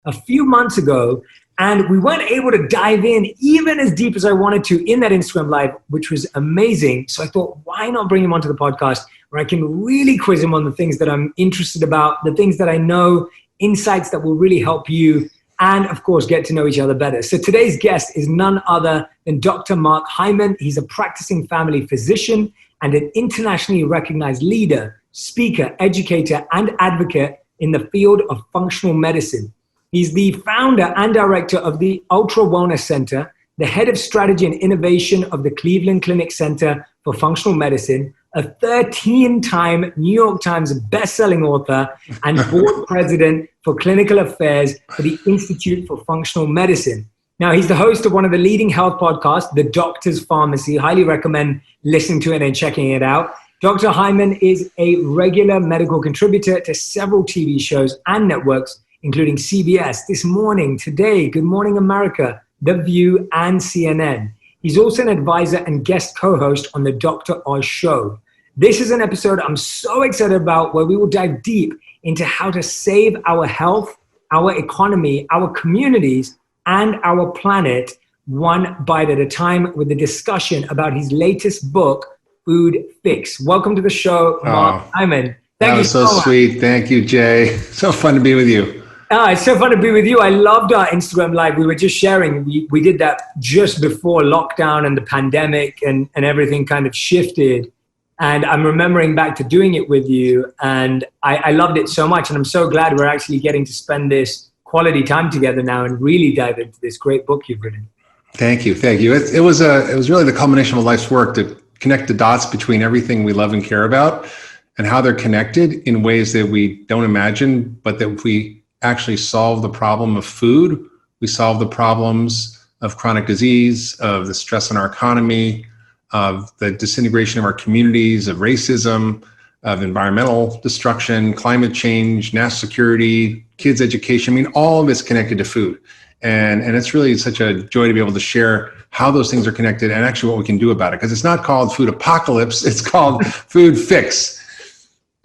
a few months ago, and we weren't able to dive in even as deep as I wanted to in that Instagram live, which was amazing. So I thought, why not bring him onto the podcast where I can really quiz him on the things that I'm interested about, the things that I know, insights that will really help you, and of course, get to know each other better. So today's guest is none other than Dr. Mark Hyman. He's a practicing family physician and an internationally recognized leader, speaker, educator, and advocate in the field of functional medicine. He's the founder and director of the Ultra Wellness Center, the head of strategy and innovation of the Cleveland Clinic Center for Functional Medicine, a 13-time New York Times best-selling author, and board president for clinical affairs for the Institute for Functional Medicine. Now, he's the host of one of the leading health podcasts, The Doctor's Pharmacy. Highly recommend listening to it and checking it out. Dr. Hyman is a regular medical contributor to several TV shows and networks, including CBS, This Morning, Today, Good Morning America, The View, and CNN. He's also an advisor and guest co-host on the Dr. Oz Show. This is an episode I'm so excited about where we will dive deep into how to save our health, our economy, our communities, and our planet one bite at a time with a discussion about his latest book, Food Fix. Welcome to the show, Mark Hyman. That was so sweet. Thank you, Jay. So fun to be with you. It's so fun to be with you. I loved our Instagram live. We were just sharing. We did that just before lockdown and the pandemic and everything kind of shifted. And I'm remembering back to doing it with you. And I loved it so much. And I'm so glad we're actually getting to spend this quality time together now and really dive into this great book you've written. Thank you. Thank you. It was really the culmination of a life's work to connect the dots between everything we love and care about and how they're connected in ways that we don't imagine, but that we actually solve the problem of food. We solve the problems of chronic disease, of the stress on our economy, of the disintegration of our communities, of racism, of environmental destruction, climate change, national security, kids' education. I mean, all of it's connected to food. And it's really such a joy to be able to share how those things are connected and actually what we can do about it. Because it's not called food apocalypse, it's called food fix.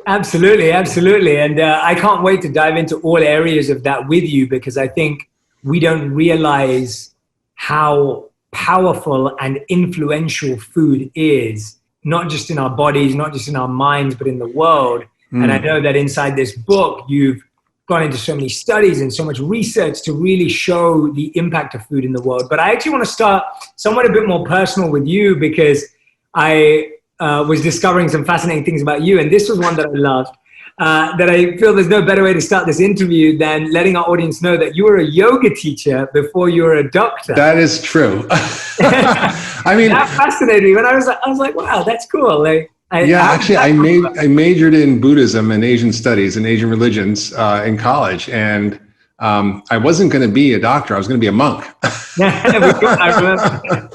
Absolutely, absolutely. And I can't wait to dive into all areas of that with you, because I think we don't realize how powerful and influential food is, not just in our bodies, not just in our minds, but in the world. And I know that inside this book, you've gone into so many studies and so much research to really show the impact of food in the world. But I actually want to start somewhat a bit more personal with you, because I was discovering some fascinating things about you. And this was one that I loved, that I feel there's no better way to start this interview than letting our audience know that you were a yoga teacher before you were a doctor. That is true. I mean, that fascinated me. When I was like, wow, that's cool. I majored in Buddhism and Asian studies and Asian religions in college. And I wasn't going to be a doctor. I was going to be a monk. I remember.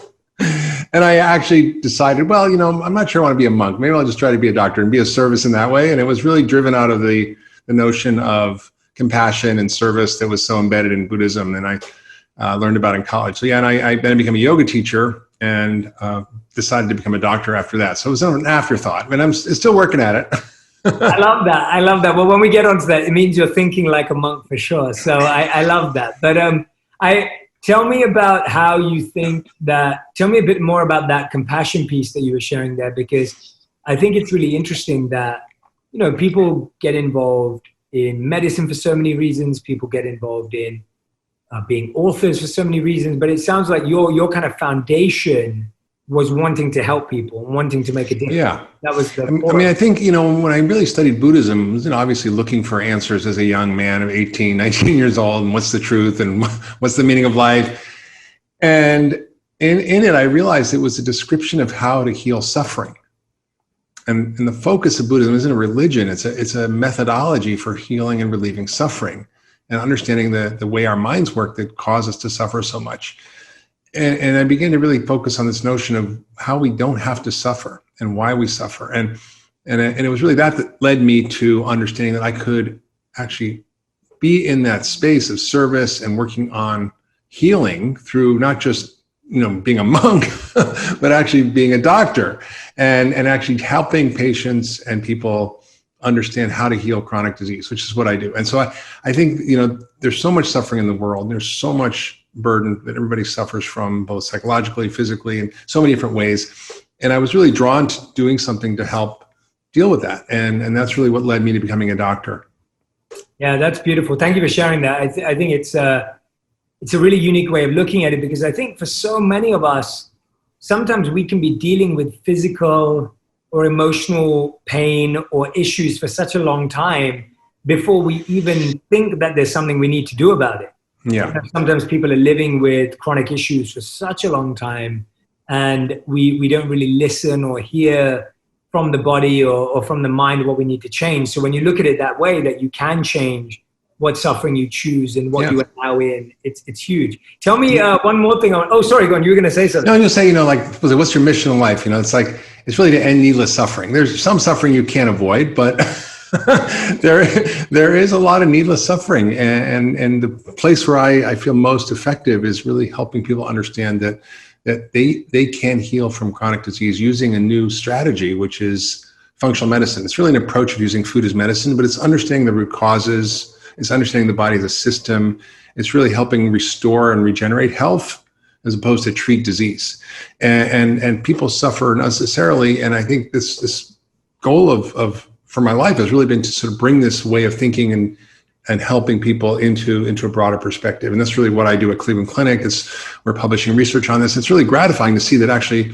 And I actually decided, well, I'm not sure I want to be a monk. Maybe I'll just try to be a doctor and be of service in that way. And it was really driven out of the notion of compassion and service that was so embedded in Buddhism, and I learned about in college. So and I then became a yoga teacher and decided to become a doctor after that. So it was an afterthought, and I'm still working at it. I love that. Well, when we get onto that, it means you're thinking like a monk for sure. So I love that. But tell me about how you think that, tell me a bit more about that compassion piece that you were sharing there, because I think it's really interesting that, people get involved in medicine for so many reasons. People get involved in being authors for so many reasons, but it sounds like your kind of foundation was wanting to help people and wanting to make a difference. Yeah. That was the I think, when I really studied Buddhism, I was obviously looking for answers as a young man of 18, 19 years old, and what's the truth and what's the meaning of life. And in it, I realized it was a description of how to heal suffering. And the focus of Buddhism isn't a religion, it's a methodology for healing and relieving suffering and understanding the way our minds work that cause us to suffer so much. And I began to really focus on this notion of how we don't have to suffer and why we suffer. And it was really that led me to understanding that I could actually be in that space of service and working on healing through not just, being a monk, but actually being a doctor and actually helping patients and people understand how to heal chronic disease, which is what I do. And so I think, there's so much suffering in the world. There's so much burden that everybody suffers from, both psychologically, physically, in so many different ways. And I was really drawn to doing something to help deal with that. And that's really what led me to becoming a doctor. Yeah, that's beautiful. Thank you for sharing that. I think it's a really unique way of looking at it, because I think for so many of us, sometimes we can be dealing with physical or emotional pain or issues for such a long time before we even think that there's something we need to do about it. Yeah. Sometimes people are living with chronic issues for such a long time, and we don't really listen or hear from the body or from the mind what we need to change. So when you look at it that way, that you can change what suffering you choose and what you allow in, it's huge. Tell me one more thing. Sorry, go on. You were going to say something. No, I'm just saying, what's your mission in life? It's really to end needless suffering. There's some suffering you can't avoid, but there is a lot of needless suffering. And the place where I feel most effective is really helping people understand that they can heal from chronic disease using a new strategy, which is functional medicine. It's really an approach of using food as medicine, but it's understanding the root causes. It's understanding the body as a system. It's really helping restore and regenerate health as opposed to treat disease. And people suffer unnecessarily. And I think this goal for my life has really been to sort of bring this way of thinking and helping people into a broader perspective. And that's really what I do at Cleveland Clinic. We're publishing research on this. It's really gratifying to see that actually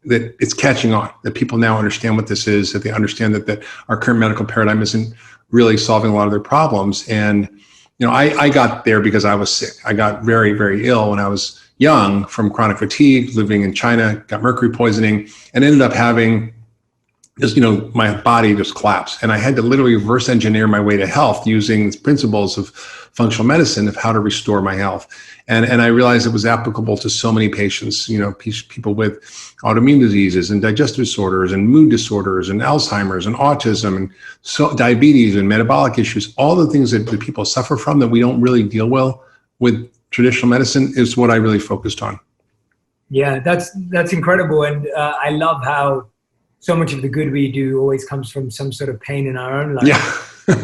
that it's catching on, that people now understand what this is, that they understand that our current medical paradigm isn't really solving a lot of their problems. And, I got there because I was sick. I got very, very ill when I was young from chronic fatigue, living in China, got mercury poisoning, and ended up having just, my body just collapsed. And I had to literally reverse engineer my way to health using principles of functional medicine of how to restore my health. And I realized it was applicable to so many patients, people with autoimmune diseases and digestive disorders and mood disorders and Alzheimer's and autism and diabetes and metabolic issues. All the things that people suffer from that we don't really deal well with traditional medicine is what I really focused on. Yeah, that's incredible. And I love how so much of the good we do always comes from some sort of pain in our own life. Yeah. And,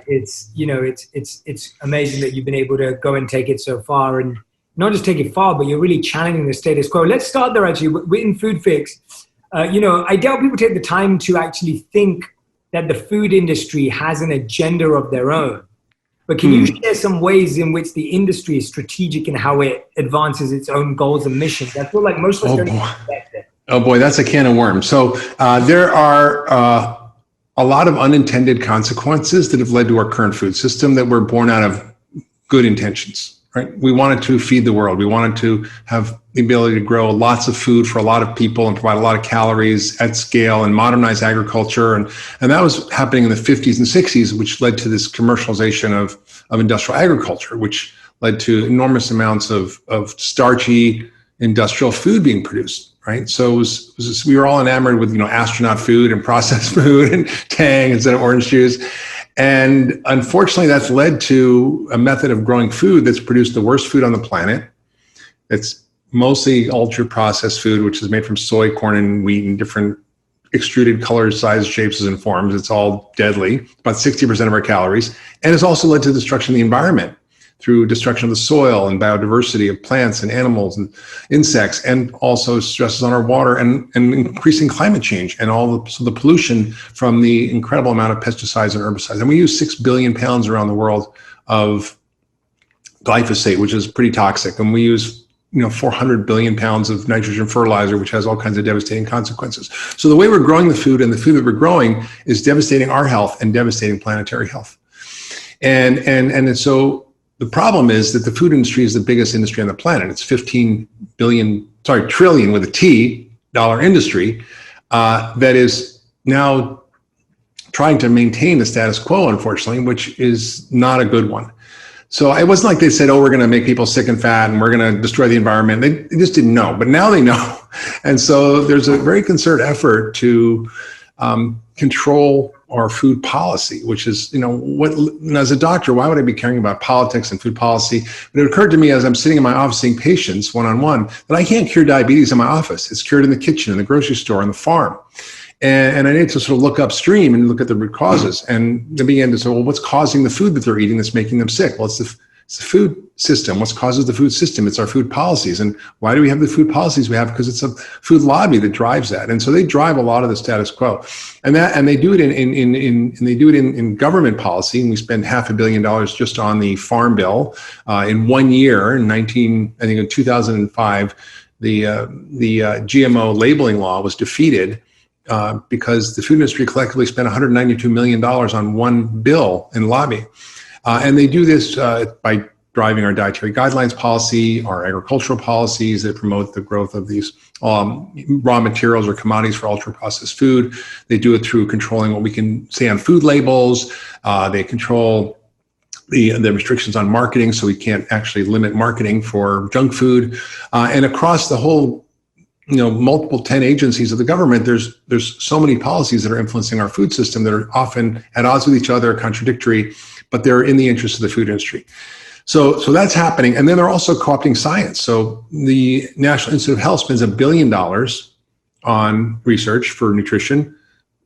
it's amazing that you've been able to go and take it so far, and not just take it far, but you're really challenging the status quo. Let's start there. Actually, in Food Fix, I doubt people take the time to actually think that the food industry has an agenda of their own. But can you share some ways in which the industry is strategic in how it advances its own goals and missions? I feel like most of us don't expect it. Oh boy, that's a can of worms. So there are a lot of unintended consequences that have led to our current food system that were born out of good intentions, right? We wanted to feed the world. We wanted to have the ability to grow lots of food for a lot of people and provide a lot of calories at scale and modernize agriculture. And that was happening in the 50s and 60s, which led to this commercialization of industrial agriculture, which led to enormous amounts of starchy industrial food being produced. Right. So we were all enamored with, astronaut food and processed food and Tang instead of orange juice. And unfortunately, that's led to a method of growing food that's produced the worst food on the planet. It's mostly ultra processed food, which is made from soy, corn, and wheat in different extruded colors, sizes, shapes, and forms. It's all deadly, about 60% of our calories. And it's also led to destruction of the environment through destruction of the soil and biodiversity of plants and animals and insects, and also stresses on our water and increasing climate change and so the pollution from the incredible amount of pesticides and herbicides. And we use 6 billion pounds around the world of glyphosate, which is pretty toxic. And we use 400 billion pounds of nitrogen fertilizer, which has all kinds of devastating consequences. So the way we're growing the food and the food that we're growing is devastating our health and devastating planetary health. And so the problem is that the food industry is the biggest industry on the planet. It's trillion with a T dollar industry that is now trying to maintain the status quo, unfortunately, which is not a good one. So it wasn't like they said, we're going to make people sick and fat and we're going to destroy the environment. They just didn't know, but now they know. And so there's a very concerted effort to control our food policy, which is, as a doctor, why would I be caring about politics and food policy? But it occurred to me as I'm sitting in my office seeing patients one-on-one that I can't cure diabetes in my office. It's cured in the kitchen, in the grocery store, on the farm. And I need to sort of look upstream and look at the root causes. And they began to say, well, what's causing the food that they're eating that's making them sick? Well, it's the food system. What causes the food system? It's our food policies. And why do we have the food policies we have? Because it's a food lobby that drives that. And so they drive a lot of the status quo. And they do it in government policy. And we spend $500 million just on the Farm Bill in 1 year. In 2005, the GMO labeling law was defeated because the food industry collectively spent $192 million on one bill in lobbying. And they do this by driving our dietary guidelines policy, our agricultural policies that promote the growth of these raw materials or commodities for ultra-processed food. They do it through controlling what we can say on food labels. They control the restrictions on marketing, so we can't actually limit marketing for junk food. And across the whole, multiple 10 agencies of the government, there's so many policies that are influencing our food system that are often at odds with each other, contradictory, but they're in the interest of the food industry. So that's happening. And then they're also co-opting science. So the National Institute of Health spends $1 billion on research for nutrition.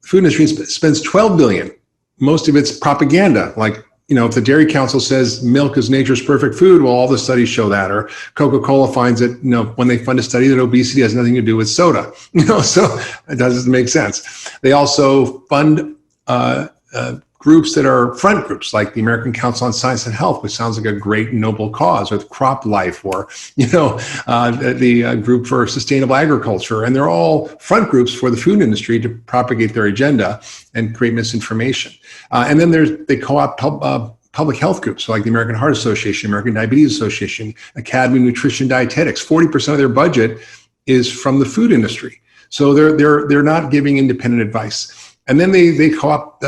The food industry spends $12 billion. Most of it's propaganda. Like, if the Dairy Council says milk is nature's perfect food, well, all the studies show that. Or Coca-Cola finds that, when they fund a study that obesity has nothing to do with soda, so it doesn't make sense. They also fund groups that are front groups, like the American Council on Science and Health, which sounds like a great noble cause, or Crop Life, or the group for sustainable agriculture, and they're all front groups for the food industry to propagate their agenda and create misinformation. And then they co-opt public health groups, so like the American Heart Association, American Diabetes Association, Academy of Nutrition Dietetics. 40% of their budget is from the food industry, so they're not giving independent advice. And then they co-opt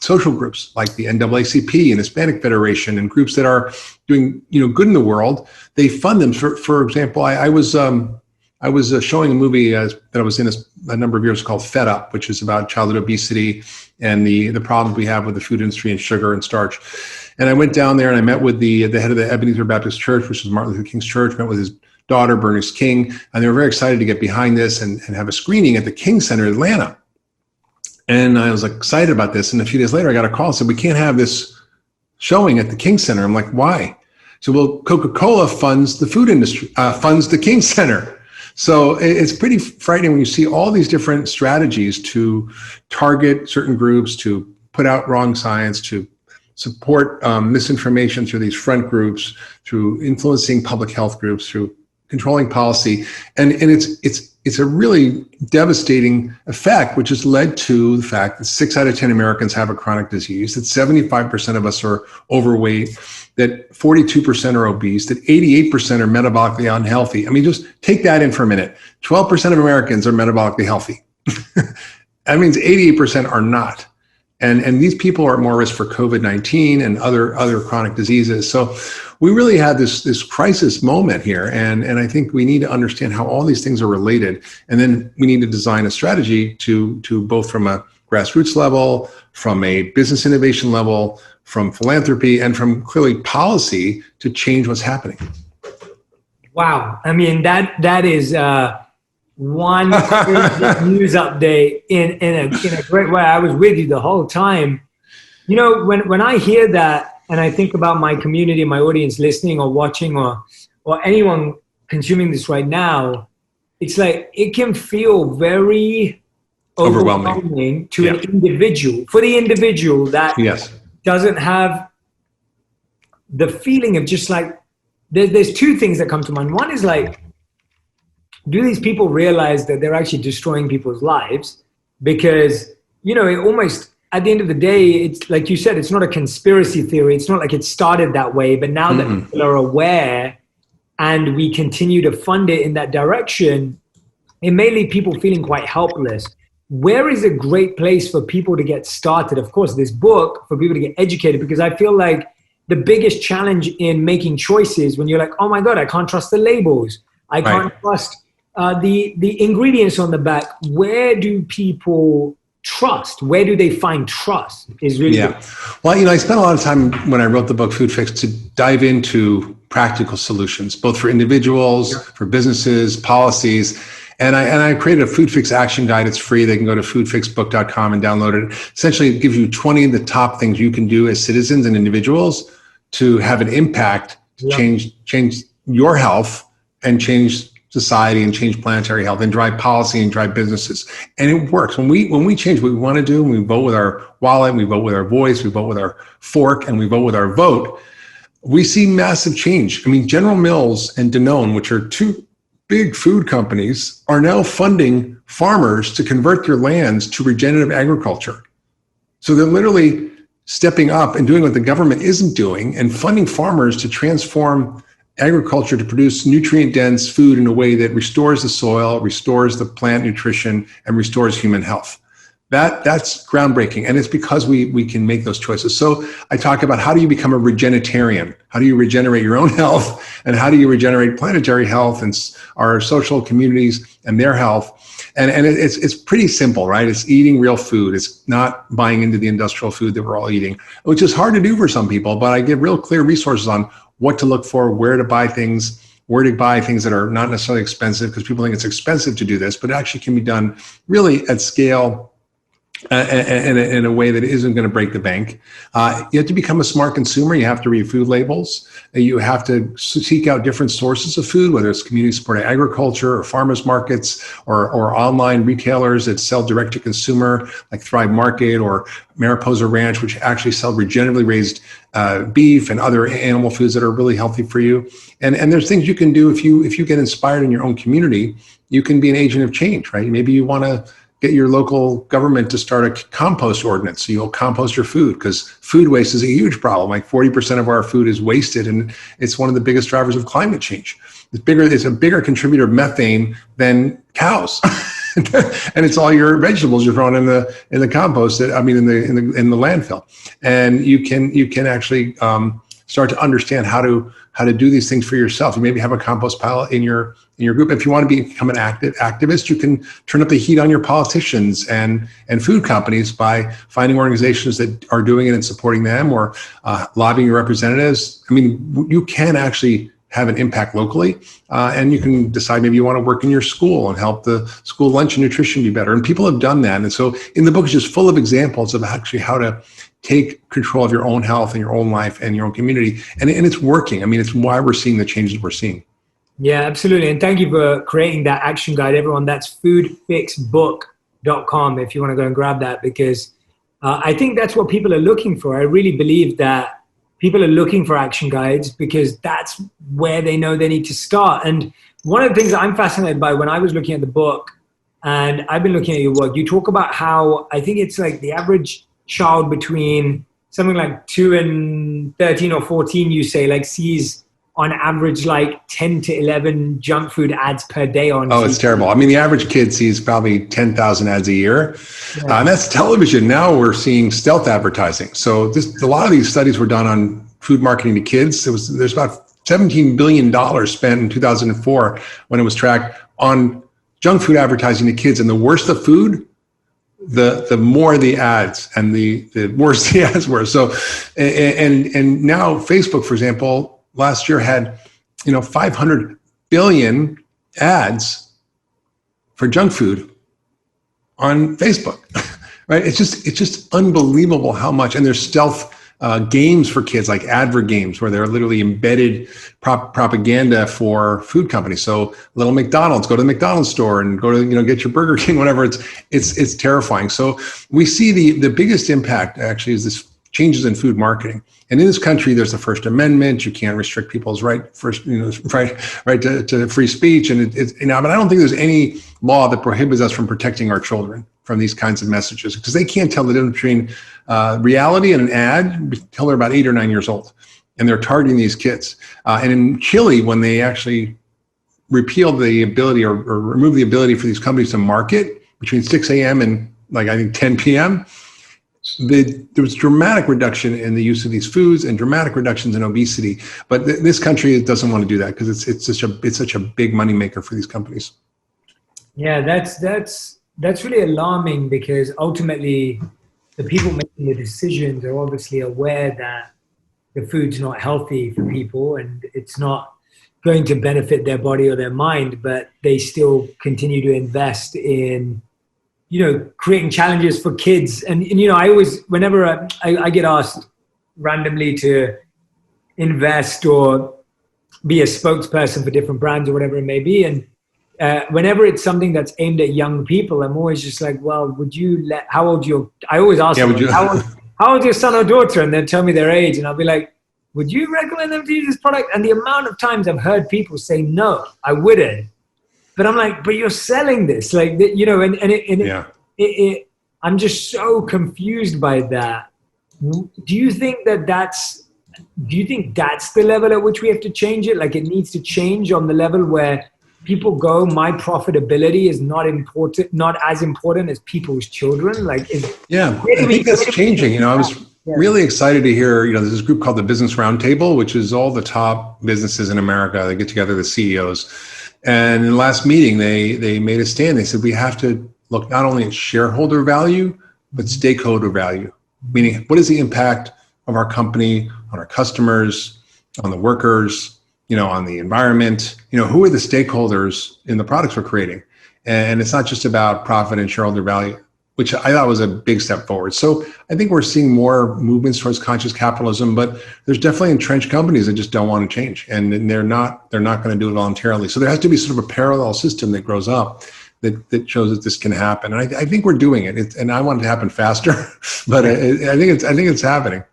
social groups like the NAACP and Hispanic Federation and groups that are doing good in the world. They fund them. For example, I was showing a movie that I was in a number of years called Fed Up, which is about childhood obesity and the problems we have with the food industry and sugar and starch. And I went down there and I met with the head of the Ebenezer Baptist Church, which is Martin Luther King's church, met with his daughter, Bernice King, and they were very excited to get behind this and have a screening at the King Center in Atlanta. And I was excited about this. And a few days later, I got a call and said, we can't have this showing at the King Center. I'm like, why? So, well, Coca-Cola funds the food industry, funds the King Center. So it's pretty frightening when you see all these different strategies to target certain groups, to put out wrong science, to support misinformation through these front groups, through influencing public health groups, through controlling policy. And it's a really devastating effect, which has led to the fact that 6 out of 10 Americans have a chronic disease, that 75% of us are overweight, that 42% are obese, that 88% are metabolically unhealthy. I mean, just take that in for a minute. 12% of Americans are metabolically healthy. That means 88% are not. And these people are at more risk for COVID-19 and other chronic diseases. So we really had this crisis moment here. And I think we need to understand how all these things are related. And then we need to design a strategy to both from a grassroots level, from a business innovation level, from philanthropy, and from clearly policy to change what's happening. Wow. I mean, that is one news update in a great way. I was with you the whole time. When I hear that and I think about my community, my audience listening or watching or anyone consuming this right now, it's like it can feel very overwhelming to an individual, for the individual that doesn't have the feeling of just like, there's two things that come to mind. One is like, do these people realize that they're actually destroying people's lives? Because, it almost, at the end of the day, it's like you said, it's not a conspiracy theory. It's not like it started that way, but now that people are aware and we continue to fund it in that direction, it may leave people feeling quite helpless. Where is a great place for people to get started? Of course, this book, for people to get educated, because I feel like the biggest challenge in making choices when you're like, oh my God, I can't trust the labels. I can't trust the ingredients on the back. Where do people trust? Where do they find trust is really good. Well, I spent a lot of time when I wrote the book Food Fix to dive into practical solutions, both for individuals, for businesses, policies. And I created a food fix action guide. It's free. They can go to foodfixbook.com and download it. Essentially, it gives you 20 of the top things you can do as citizens and individuals to have an impact to change your health and change society and change planetary health and drive policy and drive businesses. And it works. When we change what we want to do, and we vote with our wallet, we vote with our voice, we vote with our fork, and we vote with our vote, we see massive change. I mean, General Mills and Danone, which are two big food companies, are now funding farmers to convert their lands to regenerative agriculture. So they're literally stepping up and doing what the government isn't doing and funding farmers to transform agriculture to produce nutrient-dense food in a way that restores the soil, restores the plant nutrition, and restores human health. That's groundbreaking, and it's because we can make those choices. So I talk about how do you become a regenitarian? How do you regenerate your own health, and how do you regenerate planetary health and our social communities and their health? And it's pretty simple, right? It's eating real food. It's not buying into the industrial food that we're all eating, which is hard to do for some people, but I give real clear resources on what to look for, where to buy things that are not necessarily expensive, because people think it's expensive to do this, but it actually can be done really at scale in a way that isn't going to break the bank. You have to become a smart consumer. You have to read food labels. You have to seek out different sources of food, whether it's community supported agriculture or farmers markets or online retailers that sell direct to consumer like Thrive Market or Mariposa Ranch, which actually sell regeneratively raised beef and other animal foods that are really healthy for you. And there's things you can do if you get inspired in your own community. You can be an agent of change, right? Maybe you want to get your local government to start a compost ordinance so you'll compost your food, because food waste is a huge problem. Like 40% of our food is wasted, and it's one of the biggest drivers of climate change. It's a bigger contributor of methane than cows. And it's all your vegetables you're throwing in the compost, in the landfill. And you can actually start to understand how to do these things for yourself. You maybe have a compost pile in your group. If you want to become an activist, you can turn up the heat on your politicians and food companies by finding organizations that are doing it and supporting them, or lobbying your representatives. I mean, you can actually have an impact locally, and you can decide maybe you want to work in your school and help the school lunch and nutrition be better. And people have done that. And so in the book is just full of examples of actually how to take control of your own health and your own life and your own community. And it's working. I mean, it's why we're seeing the changes we're seeing. Yeah, absolutely. And thank you for creating that action guide, everyone. That's foodfixbook.com if you want to go and grab that, because I think that's what people are looking for. I really believe that people are looking for action guides because that's where they know they need to start. And one of the things that I'm fascinated by when I was looking at the book, and I've been looking at your work, you talk about how I think it's like the average child between something like 2 and 13 or 14, you say, like sees on average like 10 to 11 junk food ads per day on TV. It's terrible. I mean, the average kid sees probably 10,000 ads a year. Yeah. And that's television. Now we're seeing stealth advertising. So a lot of these studies were done on food marketing to kids. There's about $17 billion spent in 2004 when it was tracked on junk food advertising to kids. And the worse the food, the more the ads and the worse the ads were. So, and now Facebook, for example, last year had, 500 billion ads for junk food on Facebook, right? It's just unbelievable how much. And there's stealth games for kids, like advert games, where they're literally embedded propaganda for food companies. So little McDonald's, go to the McDonald's store and go to, get your Burger King, whatever. It's terrifying. So we see the biggest impact actually is this changes in food marketing. And in this country, there's the First Amendment. You can't restrict people's right to free speech. And but I don't think there's any law that prohibits us from protecting our children from these kinds of messages, because they can't tell the difference between reality and an ad until they're about 8 or 9 years old. And they're targeting these kids. And in Chile, when they actually repealed the ability or removed the ability for these companies to market between 6 a.m. and I think 10 p.m., there was dramatic reduction in the use of these foods and dramatic reductions in obesity. But this country doesn't want to do that because it's such a big moneymaker for these companies. Yeah, that's really alarming, because ultimately the people making the decisions are obviously aware that the food's not healthy for people, and it's not going to benefit their body or their mind, but they still continue to invest in, creating challenges for kids. And I always, whenever I get asked randomly to invest or be a spokesperson for different brands or whatever it may be, and whenever it's something that's aimed at young people, I'm always just like, well, would you how old I always ask them, how old your son or daughter? And they'll tell me their age. And I'll be like, would you recommend them to use this product? And the amount of times I've heard people say, no, I wouldn't. But I'm like, but you're selling this, like, I'm just so confused by that. Do you think that's the level at which we have to change it? Like, it needs to change on the level where people go, my profitability is not as important as people's children. Like, I think that's changing. I was really excited to hear, there's this group called the Business Roundtable, which is all the top businesses in America. They get together, the CEOs. And in the last meeting, they made a stand. They said, we have to look not only at shareholder value, but stakeholder value. Meaning, what is the impact of our company on our customers, on the workers, on the environment? Who are the stakeholders in the products we're creating? And it's not just about profit and shareholder value, which I thought was a big step forward. So I think we're seeing more movements towards conscious capitalism, but there's definitely entrenched companies that just don't want to change, and they're not going to do it voluntarily. So there has to be sort of a parallel system that grows up that shows that this can happen. And I think we're doing it. And I want it to happen faster, but I think it's happening.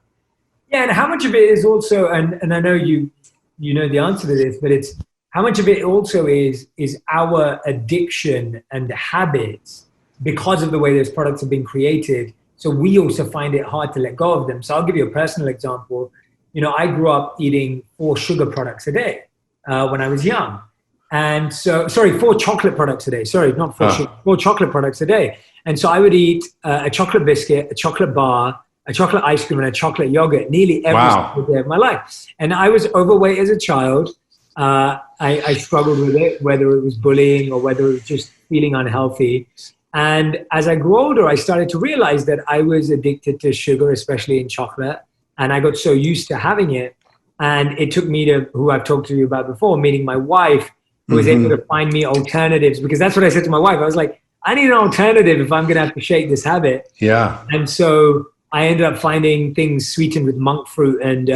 Yeah, and how much of it is also, and I know you know the answer to this, but it's how much of it also is our addiction and habits because of the way those products have been created. So we also find it hard to let go of them. So I'll give you a personal example. I grew up eating 4 sugar products a day when I was young. And so, 4 chocolate products a day. Sorry, not 4 sugar, 4 chocolate products a day. And so I would eat a chocolate biscuit, a chocolate bar, a chocolate ice cream, and a chocolate yogurt nearly every single day of my life. And I was overweight as a child. I struggled with it, whether it was bullying or whether it was just feeling unhealthy. And as I grew older, I started to realize that I was addicted to sugar, especially in chocolate. And I got so used to having it. And it took me to, who I've talked to you about before, meeting my wife, who was able to find me alternatives. Because that's what I said to my wife. I was like, I need an alternative if I'm going to have to shake this habit. Yeah. And so I ended up finding things sweetened with monk fruit and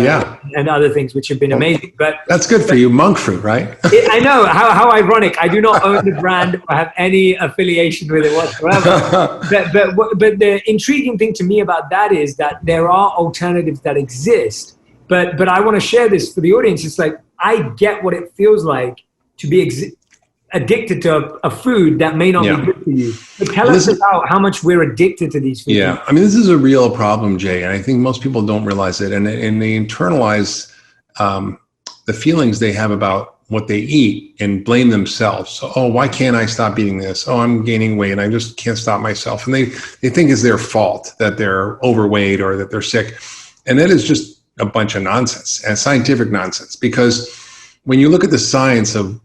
other things, which have been amazing. But that's good for you, monk fruit, right? I know, how ironic. I do not own the brand or have any affiliation with it whatsoever. but the intriguing thing to me about that is that there are alternatives that exist. But I want to share this for the audience. It's like, I get what it feels like to be addicted to a food that may not be good for you. But tell us about how much we're addicted to these foods. Yeah, I mean, this is a real problem, Jay, and I think most people don't realize it, and they internalize the feelings they have about what they eat and blame themselves. So, why can't I stop eating this? I'm gaining weight and I just can't stop myself. And they think it's their fault that they're overweight or that they're sick. And that is just a bunch of nonsense, and scientific nonsense, because when you look at the science of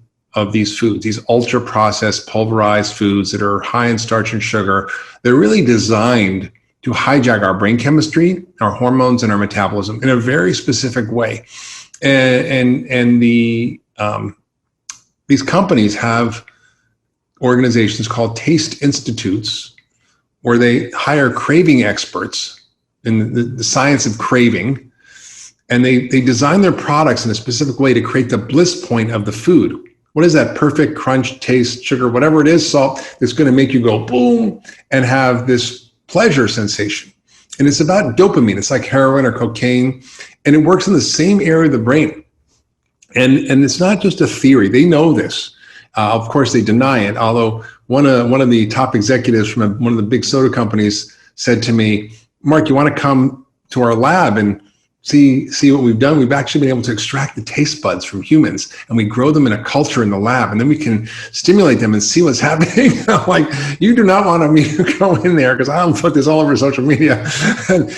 these foods, these ultra processed pulverized foods that are high in starch and sugar, they're really designed to hijack our brain chemistry, our hormones, and our metabolism in a very specific way. And these companies have organizations called taste institutes where they hire craving experts in the science of craving, and they design their products in a specific way to create the bliss point of the food. What is that perfect crunch, taste, sugar, whatever it is, salt, that's going to make you go boom and have this pleasure sensation? And it's about dopamine. It's like heroin or cocaine, and it works in the same area of the brain. And it's not just a theory. They know this. Of course, they deny it. Although one of the top executives from one of the big soda companies said to me, Mark, you want to come to our lab and see what we've done? We've actually been able to extract the taste buds from humans, and we grow them in a culture in the lab, and then we can stimulate them and see what's happening. I'm like, you do not want me to go in there, because I'll put this all over social media. and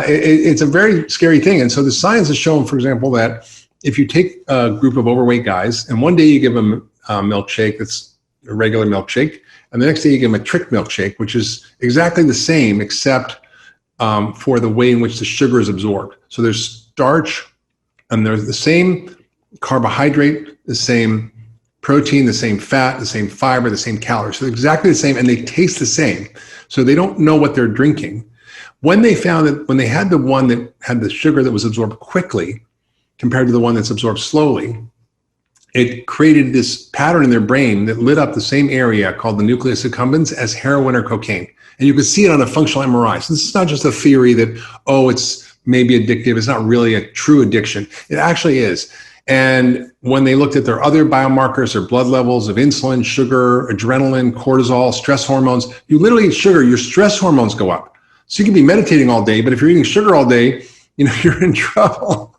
it's a very scary thing. And so the science has shown, for example, that if you take a group of overweight guys and one day you give them a milkshake that's a regular milkshake, and the next day you give them a trick milkshake, which is exactly the same except for the way in which the sugar is absorbed. So there's starch, and there's the same carbohydrate, the same protein, the same fat, the same fiber, the same calories. So they're exactly the same, and they taste the same. So they don't know what they're drinking. When they found that when they had the one that had the sugar that was absorbed quickly compared to the one that's absorbed slowly, it created this pattern in their brain that lit up the same area called the nucleus accumbens as heroin or cocaine. And you could see it on a functional MRI. So this is not just a theory that, oh, it's maybe addictive. It's not really a true addiction. It actually is. And when they looked at their other biomarkers, their blood levels of insulin, sugar, adrenaline, cortisol, stress hormones, you literally eat sugar, your stress hormones go up. So you can be meditating all day, but if you're eating sugar all day, you're in trouble.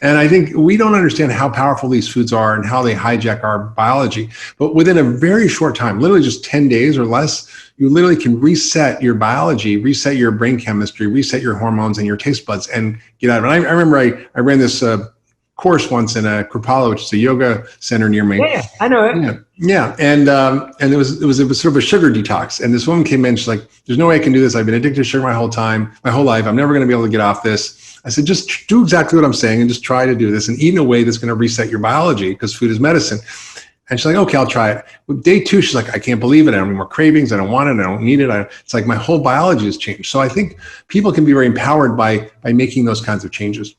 And I think we don't understand how powerful these foods are and how they hijack our biology. But within a very short time, literally just 10 days or less, you literally can reset your biology, reset your brain chemistry, reset your hormones and your taste buds and get out of it. And I remember I ran this course once in Kripalu, which is a yoga center near me. Yeah, I know it. Yeah. And it was sort of a sugar detox. And this woman came in, she's like, there's no way I can do this. I've been addicted to sugar my whole life. I'm never going to be able to get off this. I said, just do exactly what I'm saying and just try to do this and eat in a way that's going to reset your biology because food is medicine. And she's like, okay, I'll try it. With day 2, she's like, I can't believe it. I don't have any more cravings. I don't want it. I don't need it. It's like my whole biology has changed. So I think people can be very empowered by making those kinds of changes.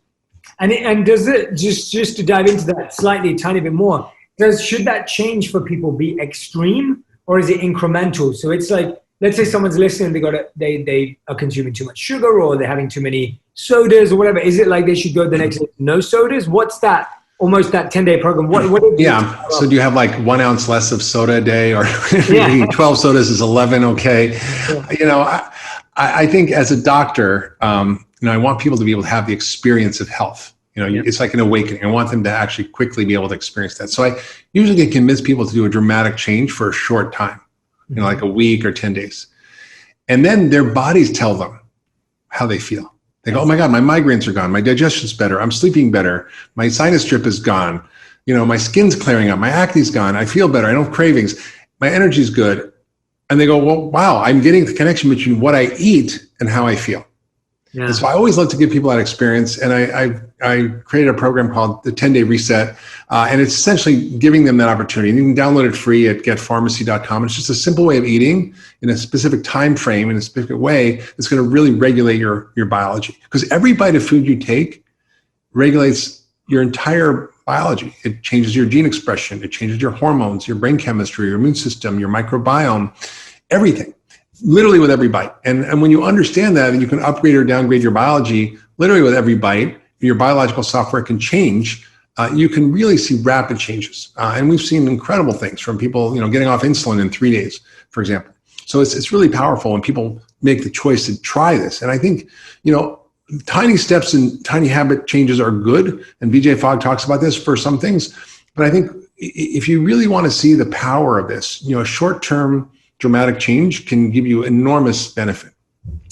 And does it, just to dive into that slightly, a tiny bit more, should that change for people be extreme or is it incremental? So it's like, let's say someone's listening, they are consuming too much sugar or they're having too many sodas or whatever. Is it like they should go the next day to no sodas? What's that? Almost that 10-day program. Yeah. So do you have like 1 ounce less of soda a day, or 12 sodas is 11? Okay. Yeah. I think as a doctor, I want people to be able to have the experience of health. It's like an awakening. I want them to actually quickly be able to experience that. So I usually can convince people to do a dramatic change for a short time, like a week or 10 days. And then their bodies tell them how they feel. They go, oh my God, my migraines are gone. My digestion's better. I'm sleeping better. My sinus drip is gone. My skin's clearing up. My acne's gone. I feel better. I don't have cravings. My energy's good. And they go, well, wow, I'm getting the connection between what I eat and how I feel. Yeah. And so I always love to give people that experience. And I created a program called the 10-Day Reset. And it's essentially giving them that opportunity. And you can download it free at getpharmacy.com. It's just a simple way of eating in a specific time frame, in a specific way that's going to really regulate your biology. Because every bite of food you take regulates your entire biology. It changes your gene expression. It changes your hormones, your brain chemistry, your immune system, your microbiome, everything. Literally with every bite. And when you understand that, and you can upgrade or downgrade your biology literally with every bite, your biological software can change. You can really see rapid changes. And we've seen incredible things from people, getting off insulin in 3 days, for example. So it's really powerful when people make the choice to try this. And I think, tiny steps and tiny habit changes are good. And BJ Fogg talks about this for some things. But I think if you really want to see the power of this, a short-term dramatic change can give you enormous benefit.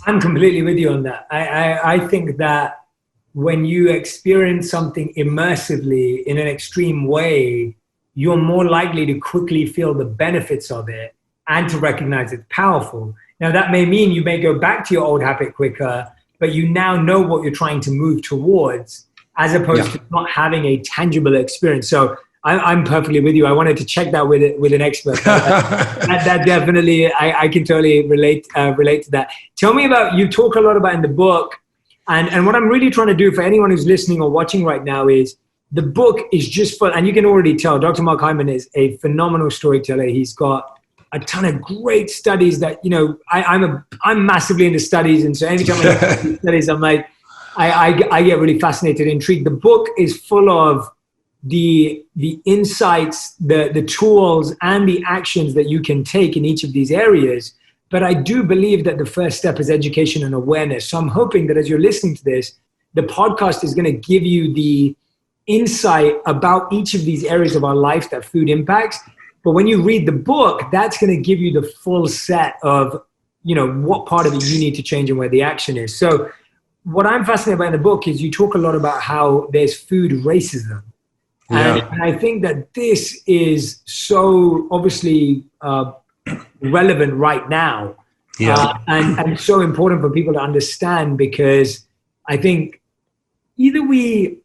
I'm completely with you on that. I think that when you experience something immersively in an extreme way, you're more likely to quickly feel the benefits of it and to recognize it's powerful. Now, that may mean you may go back to your old habit quicker, but you now know what you're trying to move towards as opposed to not having a tangible experience. So I'm perfectly with you. I wanted to check that with an expert. that definitely, I can totally relate to that. Tell me about, you talk a lot about in the book, and what I'm really trying to do for anyone who's listening or watching right now is the book is just for, and you can already tell, Dr. Mark Hyman is a phenomenal storyteller. He's got a ton of great studies that, I'm massively into studies. And so anytime I get into studies, I'm like, I get really fascinated, intrigued. The book is full of the insights, the tools and the actions that you can take in each of these areas. But I do believe that the first step is education and awareness. So I'm hoping that as you're listening to this, the podcast is going to give you the insight about each of these areas of our life that food impacts. But when you read the book, that's going to give you the full set of, what part of it you need to change and where the action is. So what I'm fascinated by in the book is you talk a lot about how there's food racism. Yeah. And I think that this is so obviously relevant right now, and so important for people to understand, because I think either we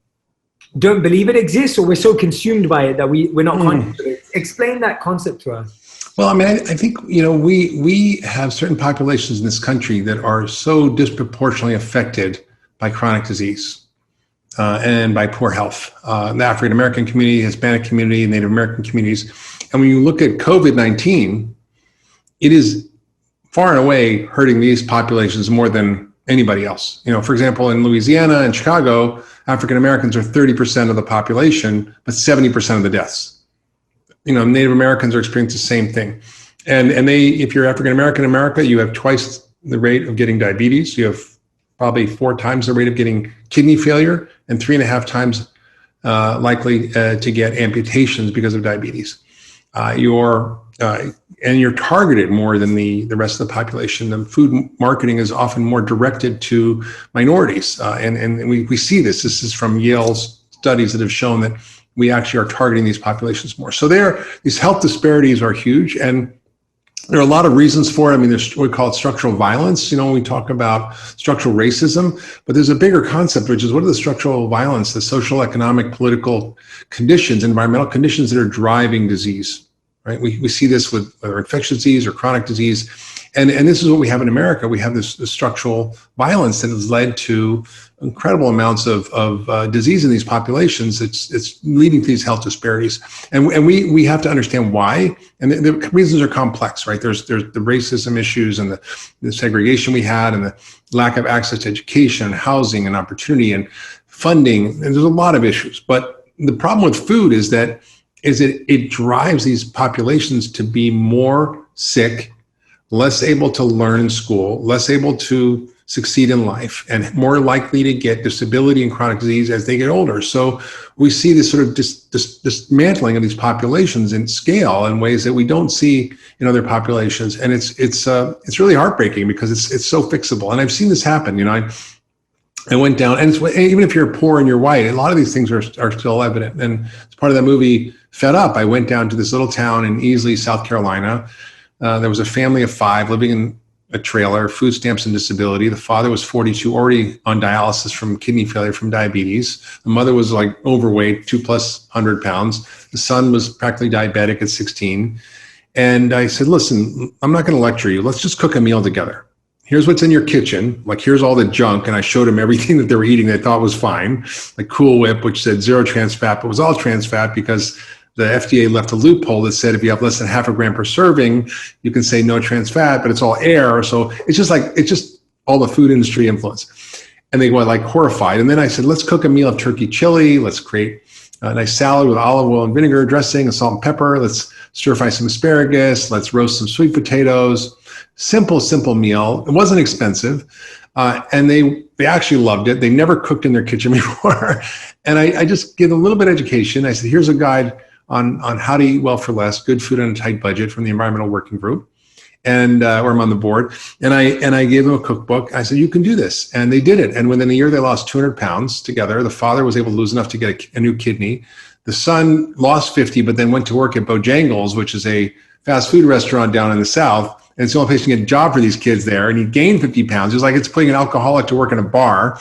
don't believe it exists, or we're so consumed by it that we're not conscious of it. Explain that concept to us. Well, I mean, I think, we have certain populations in this country that are so disproportionately affected by chronic disease and by poor health. The African American community, Hispanic community, Native American communities. And when you look at COVID-19, it is far and away hurting these populations more than anybody else. For example, in Louisiana and Chicago, African Americans are 30% of the population, but 70% of the deaths. Native Americans are experiencing the same thing. And if you're African American in America, you have twice the rate of getting diabetes. You have probably 4 times the rate of getting kidney failure, and 3.5 times likely to get amputations because of diabetes. You're targeted more than the rest of the population. The food marketing is often more directed to minorities. And we see this. This is from Yale's studies that have shown that we actually are targeting these populations more. So these health disparities are huge, and there are a lot of reasons for it. I mean, there's what we call it structural violence, when we talk about structural racism, but there's a bigger concept, which is what are the structural violence, the social, economic, political conditions, environmental conditions that are driving disease, right? We see this with whether infectious disease or chronic disease. And this is what we have in America. We have this structural violence that has led to incredible amounts of disease in these populations. It's leading to these health disparities, and we have to understand why. And the reasons are complex, right? There's the racism issues and the segregation we had, and the lack of access to education, housing, and opportunity, and funding. And there's a lot of issues. But the problem with food is that it drives these populations to be more sick, less able to learn in school, less able to succeed in life, and more likely to get disability and chronic disease as they get older. So we see this sort of dismantling of these populations in scale in ways that we don't see in other populations. And it's really heartbreaking because it's so fixable. And I've seen this happen. I went down, and even if you're poor and you're white, a lot of these things are still evident. And as part of that movie, Fed Up, I went down to this little town in Easley, South Carolina. There was a family of 5 living in a trailer, food stamps and disability. The father was 42, already on dialysis from kidney failure from diabetes. The mother was like overweight, 200+ pounds. The son was practically diabetic at 16. And I said, listen, I'm not going to lecture you. Let's just cook a meal together. Here's what's in your kitchen. Like, here's all the junk. And I showed him everything that they were eating they thought was fine. Like Cool Whip, which said 0 trans fat, but was all trans fat because the FDA left a loophole that said if you have less than 0.5 gram per serving, you can say no trans fat, but it's all air. So it's just all the food industry influence. And they were like horrified. And then I said, let's cook a meal of turkey chili. Let's create a nice salad with olive oil and vinegar dressing and salt and pepper. Let's stir fry some asparagus. Let's roast some sweet potatoes. Simple meal. It wasn't expensive. And they actually loved it. They never cooked in their kitchen before. And I just gave them a little bit of education. I said, here's a guide on how to eat well for less, good food on a tight budget from the Environmental Working Group, and where I'm on the board. And I gave them a cookbook. I said, you can do this. And they did it. And within a year, they lost 200 pounds together. The father was able to lose enough to get a new kidney. The son lost 50, but then went to work at Bojangles, which is a fast food restaurant down in the South. And it's the only place to get a job for these kids there. And he gained 50 pounds. It was like it's putting an alcoholic to work in a bar.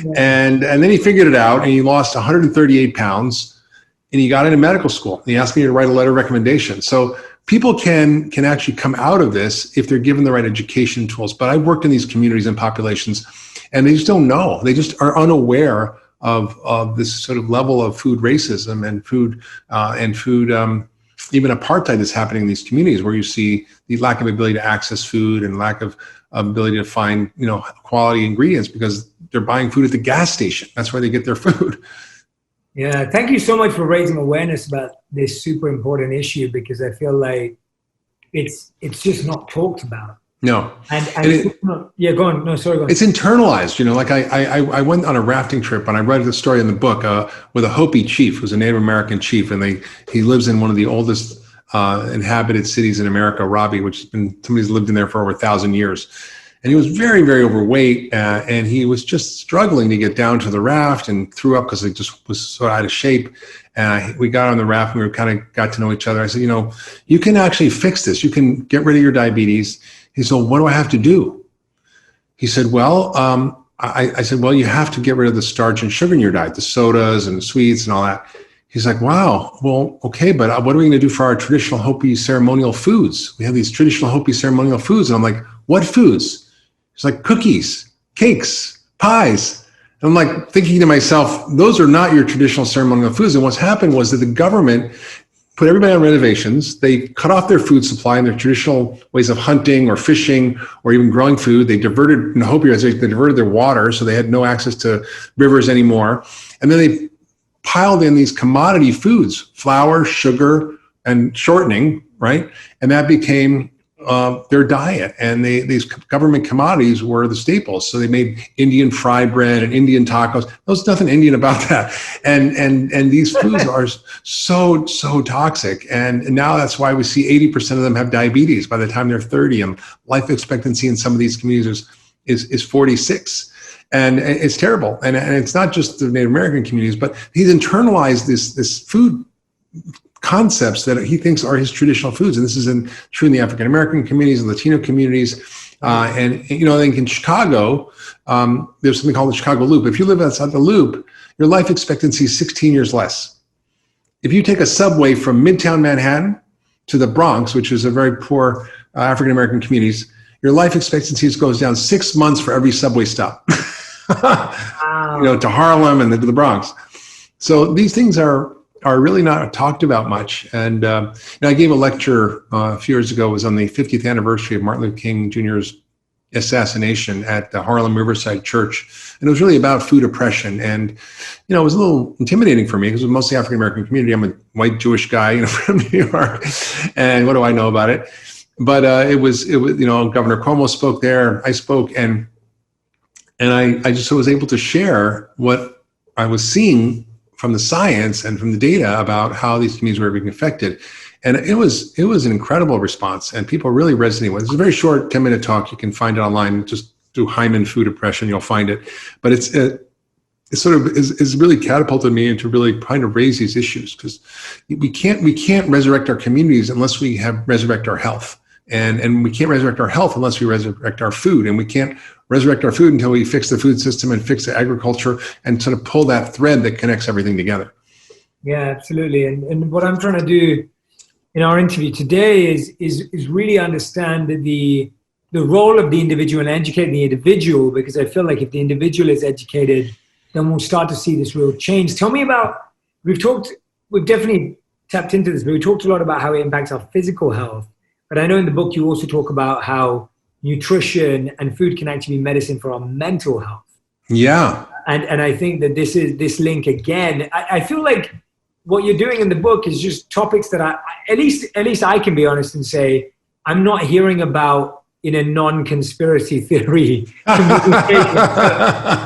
Yeah. And then he figured it out, and he lost 138 pounds, and he got into medical school. And he asked me to write a letter of recommendation. So people can actually come out of this if they're given the right education tools. But I've worked in these communities and populations, and they just don't know. They just are unaware of this sort of level of food racism and food even apartheid that's happening in these communities, where you see the lack of ability to access food and lack of ability to find quality ingredients because they're buying food at the gas station. That's where they get their food. Yeah, thank you so much for raising awareness about this super important issue, because I feel like it's just not talked about. No. Yeah, go on. No, sorry, go on. It's internalized, like I went on a rafting trip, and I read the story in the book with a Hopi chief, who's a Native American chief, and he lives in one of the oldest inhabited cities in America, Robbie, which has been, somebody's lived in there for over 1,000 years. And he was very, very overweight, and he was just struggling to get down to the raft, and threw up because he just was so out of shape. And we got on the raft, and we kind of got to know each other. I said, you can actually fix this. You can get rid of your diabetes. He said, well, what do I have to do? He said, well, I said, well, you have to get rid of the starch and sugar in your diet, the sodas and sweets and all that. He's like, wow, well, okay, but what are we going to do for our traditional Hopi ceremonial foods? We have these traditional Hopi ceremonial foods. And I'm like, what foods? He's like, cookies, cakes, pies. And I'm like thinking to myself, those are not your traditional ceremonial foods. And what's happened was that the government put everybody on reservations. They cut off their food supply and their traditional ways of hunting or fishing or even growing food. They diverted, in the Hopi reservation, they diverted their water, so they had no access to rivers anymore. And then they piled in these commodity foods, flour, sugar, and shortening, right? And that became their diet. And these government commodities were the staples. So they made Indian fry bread and Indian tacos. There's nothing Indian about that. And these foods are so toxic. And now that's why we see 80% of them have diabetes by the time they're 30. And life expectancy in some of these communities is 46. And it's terrible. And it's not just the Native American communities, but he's internalized this food concepts that he thinks are his traditional foods. And this is true in the African American communities and Latino communities. And, you know, I think in Chicago, there's something called the Chicago Loop. If you live outside the Loop, your life expectancy is 16 years less. If you take a subway from Midtown Manhattan to the Bronx, which is a very poor African American communities, your life expectancy goes down 6 months for every subway stop. Wow. You know, to Harlem and to the Bronx. So these things are really not talked about much. And you know, I gave a lecture a few years ago. It was on the 50th anniversary of Martin Luther King Jr.'s assassination at the Harlem Riverside Church. And it was really about food oppression. And, you know, it was a little intimidating for me because it was mostly African American community. I'm a white Jewish guy, you know, from New York. And what do I know about it? But it was, you know, Governor Cuomo spoke there. I spoke, and I just was able to share what I was seeing from the science and from the data about how these communities were being affected. And it was an incredible response, and people really resonating with it. It's a very short 10-minute talk. You can find it online. Just do Hyman food oppression, you'll find it. But it sort of is really catapulted me into really trying to raise these issues, because we can't resurrect our communities unless we resurrect our health. And we can't resurrect our health unless we resurrect our food. And we can't resurrect our food until we fix the food system and fix the agriculture and sort of pull that thread that connects everything together. Yeah, absolutely. And what I'm trying to do in our interview today is really understand the role of the individual and educate the individual, because I feel like if the individual is educated, then we'll start to see this real change. Tell me about, we've definitely tapped into this, but we talked a lot about how it impacts our physical health. But I know in the book you also talk about how nutrition and food can actually be medicine for our mental health. Yeah. And I think that this link again, I feel like what you're doing in the book is just topics that at least I can be honest and say, I'm not hearing about in a non-conspiracy theory communication.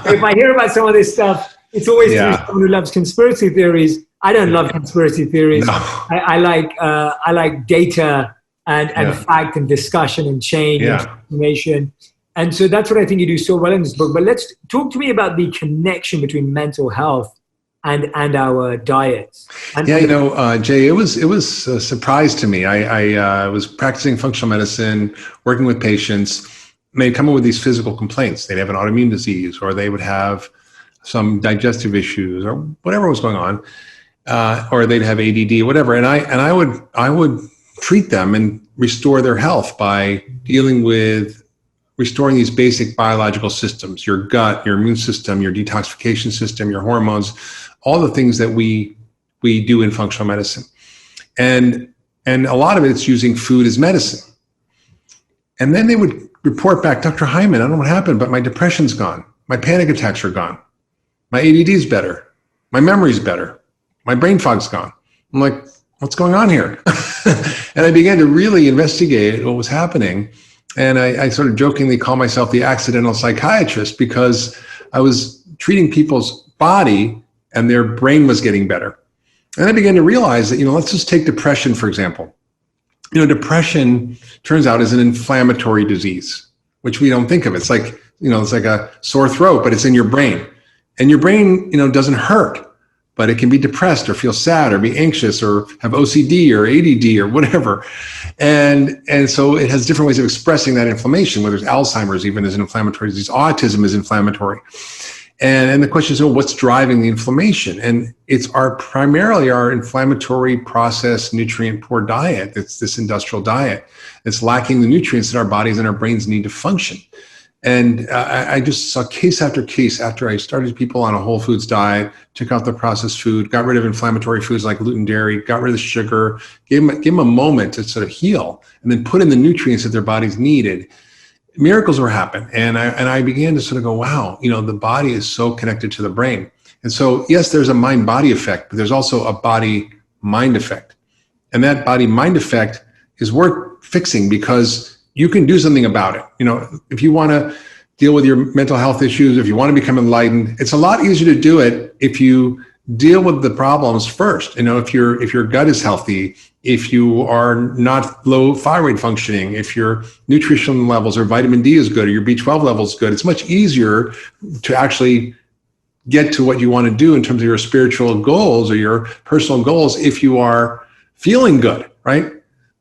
So if I hear about some of this stuff, it's always through someone who loves conspiracy theories. I don't love conspiracy theories. No. I like data and fact and discussion and change and information. And so that's what I think you do so well in this book. But let's talk to me about the connection between mental health and our diets. You know, Jay, it was a surprise to me. I was practicing functional medicine, working with patients. They'd come in with these physical complaints. They'd have an autoimmune disease, or they would have some digestive issues, or whatever was going on, or they'd have ADD, whatever. And I would treat them and restore their health by dealing with restoring these basic biological systems, your gut, your immune system, your detoxification system, your hormones, all the things that we do in functional medicine. And a lot of it's using food as medicine. And then they would report back, Dr. Hyman, I don't know what happened, but my depression's gone. My panic attacks are gone. My ADD is better. My memory's better. My brain fog's gone. I'm like, what's going on here? And I began to really investigate what was happening. And I sort of jokingly call myself the accidental psychiatrist, because I was treating people's body and their brain was getting better. And I began to realize that, you know, let's just take depression, for example. You know, depression turns out is an inflammatory disease, which we don't think of. It's like, you know, it's like a sore throat, but it's in your brain. And your brain, you know, doesn't hurt. but it can be depressed or feel sad or be anxious or have OCD or ADD or whatever. And so it has different ways of expressing that inflammation, whether it's Alzheimer's even is an inflammatory disease, autism is inflammatory. And the question is, well, what's driving the inflammation? And it's primarily our inflammatory processed nutrient poor diet. It's this industrial diet that's lacking the nutrients that our bodies and our brains need to function. And I just saw case after case after I started people on a whole foods diet, took out the processed food, got rid of inflammatory foods like gluten, dairy, got rid of the sugar, gave them a moment to sort of heal, and then put in the nutrients that their bodies needed. Miracles were happening. And I began to sort of go, wow, the body is so connected to the brain. And so, yes, there's a mind-body effect, but there's also a body-mind effect. And that body-mind effect is worth fixing because you can do something about it. If you want to deal with your mental health issues, if you want to become enlightened, it's a lot easier to do it if you deal with the problems first. If your gut is healthy, if you are not low thyroid functioning, if your nutrition levels or vitamin D is good or your B12 level is good, it's much easier to actually get to what you want to do in terms of your spiritual goals or your personal goals if you are feeling good, right?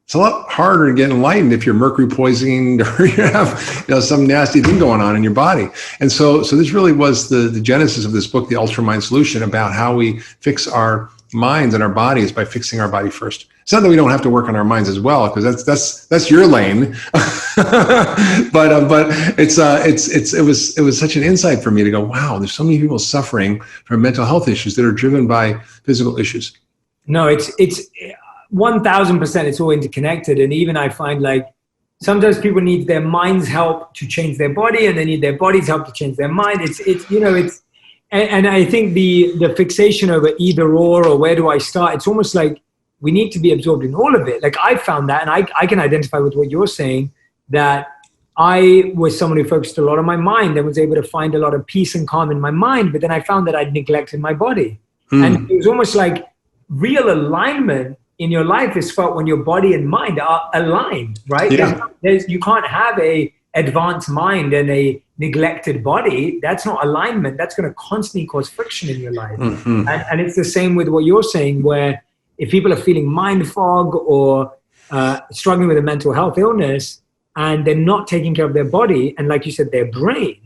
It's a lot harder to get enlightened if you're mercury poisoning or you have some nasty thing going on in your body. And so this really was the genesis of this book, The Ultra Mind Solution, about how we fix our minds and our bodies by fixing our body first. It's not that we don't have to work on our minds as well, because that's your lane. but it was such an insight for me to go, wow, there's so many people suffering from mental health issues that are driven by physical issues. No, it's 1000%. It's all interconnected. And even I find sometimes people need their mind's help to change their body, and they need their body's help to change their mind. And I think the fixation over either or where do I start? It's almost like we need to be absorbed in all of it. I found that, and I can identify with what you're saying, that I was someone who focused a lot on my mind and was able to find a lot of peace and calm in my mind. But then I found that I'd neglected my body. And it was almost like real alignment in your life is felt when your body and mind are aligned, right? Yeah. You can't have a advanced mind and a neglected body. That's not alignment. That's going to constantly cause friction in your life. Mm-hmm. And it's the same with what you're saying, where if people are feeling mind fog or struggling with a mental health illness and they're not taking care of their body and, like you said, their brain,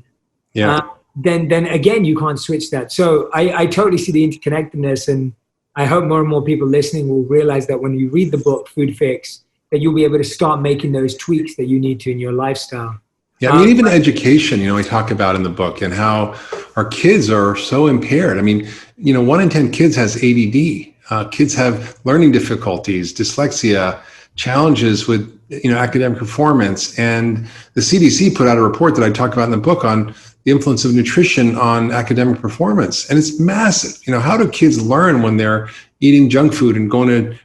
then again, you can't switch that. So I totally see the interconnectedness, and I hope more and more people listening will realize that when you read the book, Food Fix, that you'll be able to start making those tweaks that you need to in your lifestyle. Yeah, even education, we talk about in the book, and how our kids are so impaired. 1 in 10 kids has ADD. Kids have learning difficulties, dyslexia, challenges with, academic performance. And the CDC put out a report that I talk about in the book on the influence of nutrition on academic performance. And it's massive. How do kids learn when they're eating junk food and going to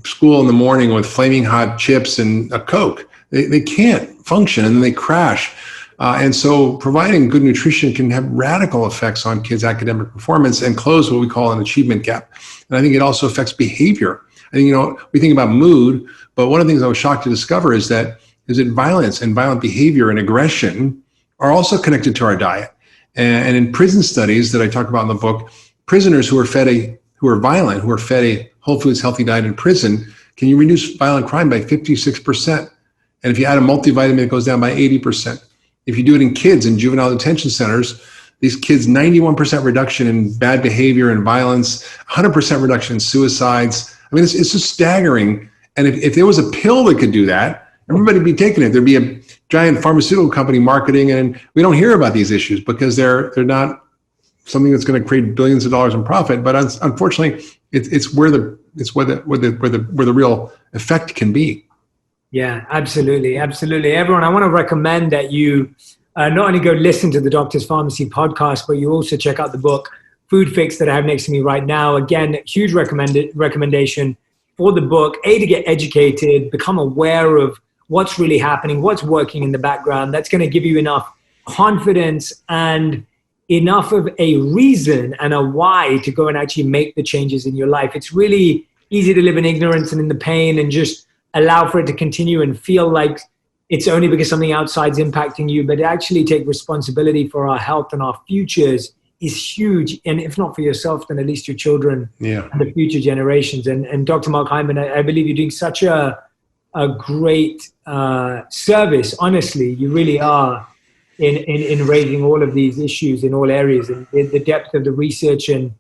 school in the morning with flaming hot chips and a Coke? They can't function, and then they crash. And so providing good nutrition can have radical effects on kids' academic performance and close what we call an achievement gap. And I think it also affects behavior. I think, we think about mood, but one of the things I was shocked to discover is that violence and violent behavior and aggression are also connected to our diet. And in prison studies that I talk about in the book, prisoners who are violent, who are fed a whole foods healthy diet in prison, can you reduce violent crime by 56%? And if you add a multivitamin, it goes down by 80%. If you do it in kids in juvenile detention centers, these kids, 91% reduction in bad behavior and violence, 100% reduction in suicides. It's just staggering. And if there was a pill that could do that, everybody would be taking it. There'd be a giant pharmaceutical company marketing, and we don't hear about these issues because they're not something that's going to create billions of dollars in profit. But unfortunately, it's where the real effect can be. Yeah, absolutely. Absolutely. Everyone, I want to recommend that you not only go listen to the Doctor's Pharmacy podcast, but you also check out the book, Food Fix, that I have next to me right now. Again, huge recommendation for the book, to get educated, become aware of what's really happening, what's working in the background. That's going to give you enough confidence and enough of a reason and a why to go and actually make the changes in your life. It's really easy to live in ignorance and in the pain and just allow for it to continue and feel like it's only because something outside's impacting you, but actually take responsibility for our health and our futures is huge. And if not for yourself, then at least your children Yeah. and the future generations. And Dr. Mark Hyman, I believe you're doing such a great service. Honestly, you really are in raising all of these issues in all areas, and the depth of the research and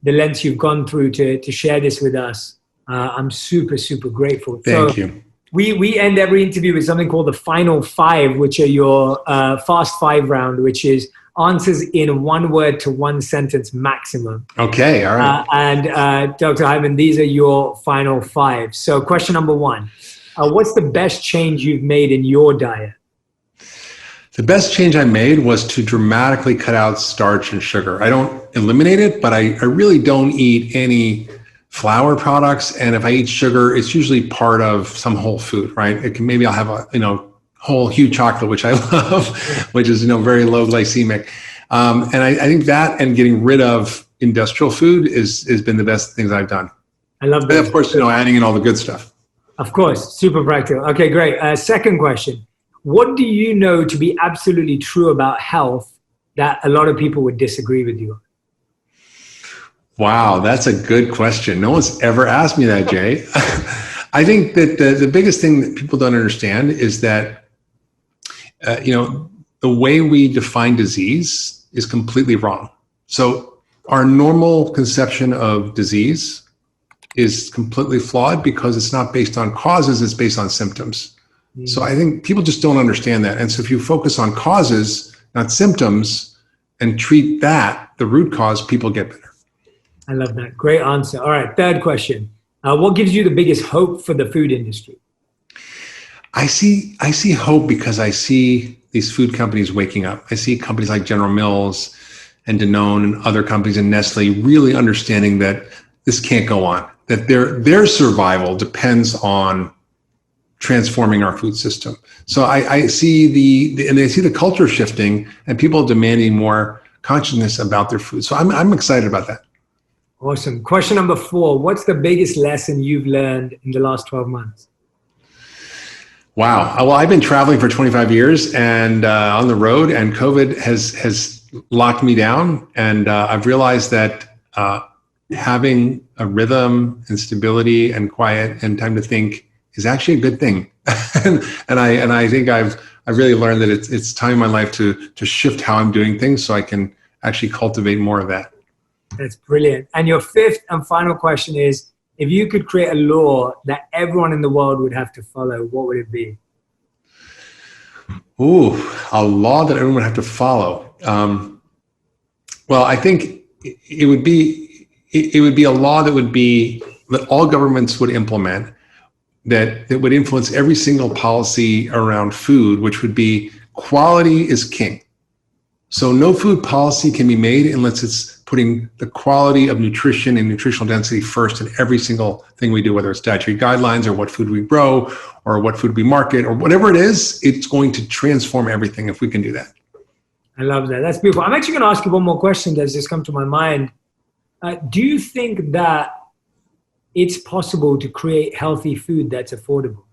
the lengths you've gone through to share this with us. I'm super, super grateful. Thank you. We end every interview with something called the final five, which are your fast five round, which is answers in one word to one sentence maximum. Okay, all right. And Dr. Hyman, these are your final five. So question number one, what's the best change you've made in your diet? The best change I made was to dramatically cut out starch and sugar. I don't eliminate it, but I really don't eat any flour products. And if I eat sugar, it's usually part of some whole food, right? Maybe I'll have a, whole Hue chocolate, which I love, which is, very low glycemic. And I think that and getting rid of industrial food has been the best things I've done. I love that. And of course, adding in all the good stuff. Of course, super practical. Okay, great. Second question. What do you know to be absolutely true about health that a lot of people would disagree with you on? Wow, that's a good question. No one's ever asked me that, Jay. I think that the biggest thing that people don't understand is that, the way we define disease is completely wrong. So our normal conception of disease is completely flawed because it's not based on causes, it's based on symptoms. So I think people just don't understand that. And so if you focus on causes, not symptoms, and treat that, the root cause, people get better. I love that. Great answer. All right. Third question. What gives you the biggest hope for the food industry? I see hope because I see these food companies waking up. I see companies like General Mills and Danone and other companies and Nestle really understanding that this can't go on, that their survival depends on transforming our food system. So I see the culture shifting and people demanding more consciousness about their food. So I'm excited about that. Awesome. Question number 4. What's the biggest lesson you've learned in the last 12 months? Wow. Well, I've been traveling for 25 years and on the road, and COVID has locked me down. And I've realized that having a rhythm and stability and quiet and time to think is actually a good thing. and I think I've really learned that it's time in my life to shift how I'm doing things so I can actually cultivate more of that. That's brilliant. And your fifth and final question is, if you could create a law that everyone in the world would have to follow, what would it be? Ooh, a law that everyone would have to follow. Well, I think it would be a law that all governments would implement, that would influence every single policy around food, which would be quality is king. So no food policy can be made unless it's putting the quality of nutrition and nutritional density first in every single thing we do, whether it's dietary guidelines or what food we grow or what food we market or whatever it is, it's going to transform everything if we can do that. I love that. That's beautiful. I'm actually going to ask you one more question that's just come to my mind. Do you think that it's possible to create healthy food that's affordable?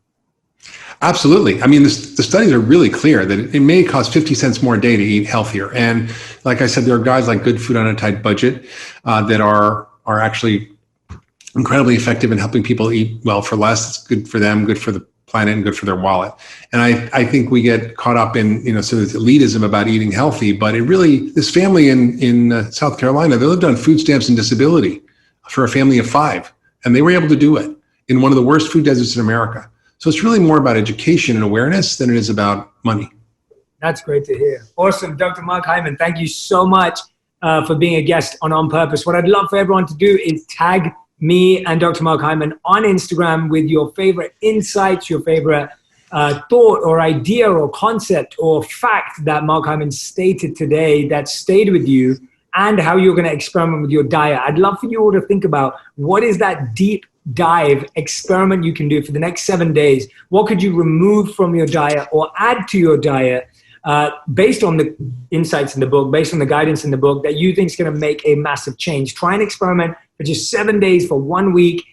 Absolutely. I mean, the studies are really clear that it may cost 50 cents more a day to eat healthier. And like I said, there are guys like Good Food on a Tight Budget that are actually incredibly effective in helping people eat well for less. It's good for them, good for the planet, and good for their wallet. And I think we get caught up in, sort of elitism about eating healthy, but it really, this family in South Carolina, they lived on food stamps and disability for a family of 5. And they were able to do it in one of the worst food deserts in America. So it's really more about education and awareness than it is about money. That's great to hear. Awesome. Dr. Mark Hyman, thank you so much for being a guest on Purpose. What I'd love for everyone to do is tag me and Dr. Mark Hyman on Instagram with your favorite insights, your favorite thought or idea or concept or fact that Mark Hyman stated today that stayed with you, and how you're going to experiment with your diet. I'd love for you all to think about what is that deep dive experiment you can do for the next 7 days. What could you remove from your diet or add to your diet based on the insights in the book, based on the guidance in the book that you think is going to make a massive change? Try and experiment for just 7 days for 1 week.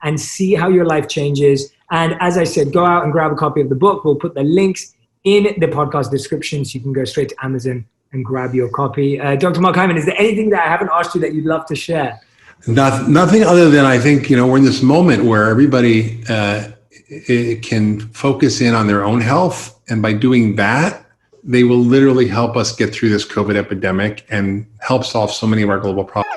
and see how your life changes. And as I said, go out and grab a copy of the book. We'll put the links in the podcast description so you can go straight to Amazon and grab your copy. Dr. Mark Hyman, is there anything that I haven't asked you that you'd love to share? Nothing other than I think, we're in this moment where everybody can focus in on their own health. And by doing that, they will literally help us get through this COVID epidemic and help solve so many of our global problems.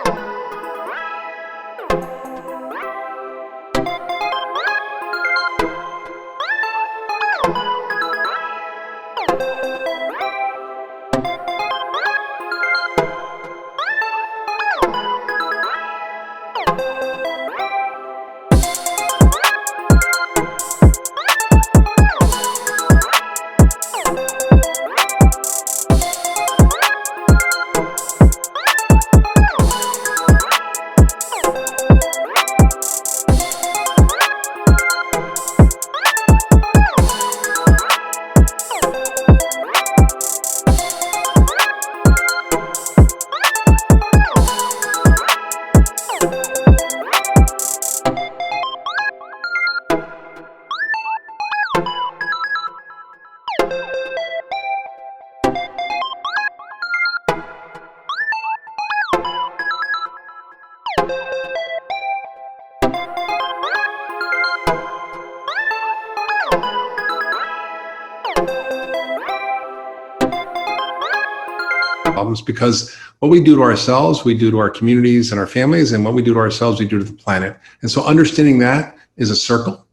Problems, because what we do to ourselves, we do to our communities and our families, and what we do to ourselves, we do to the planet. And so understanding that is a circle,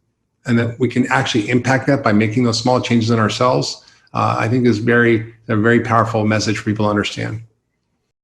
and that we can actually impact that by making those small changes in ourselves, I think is a very powerful message for people to understand.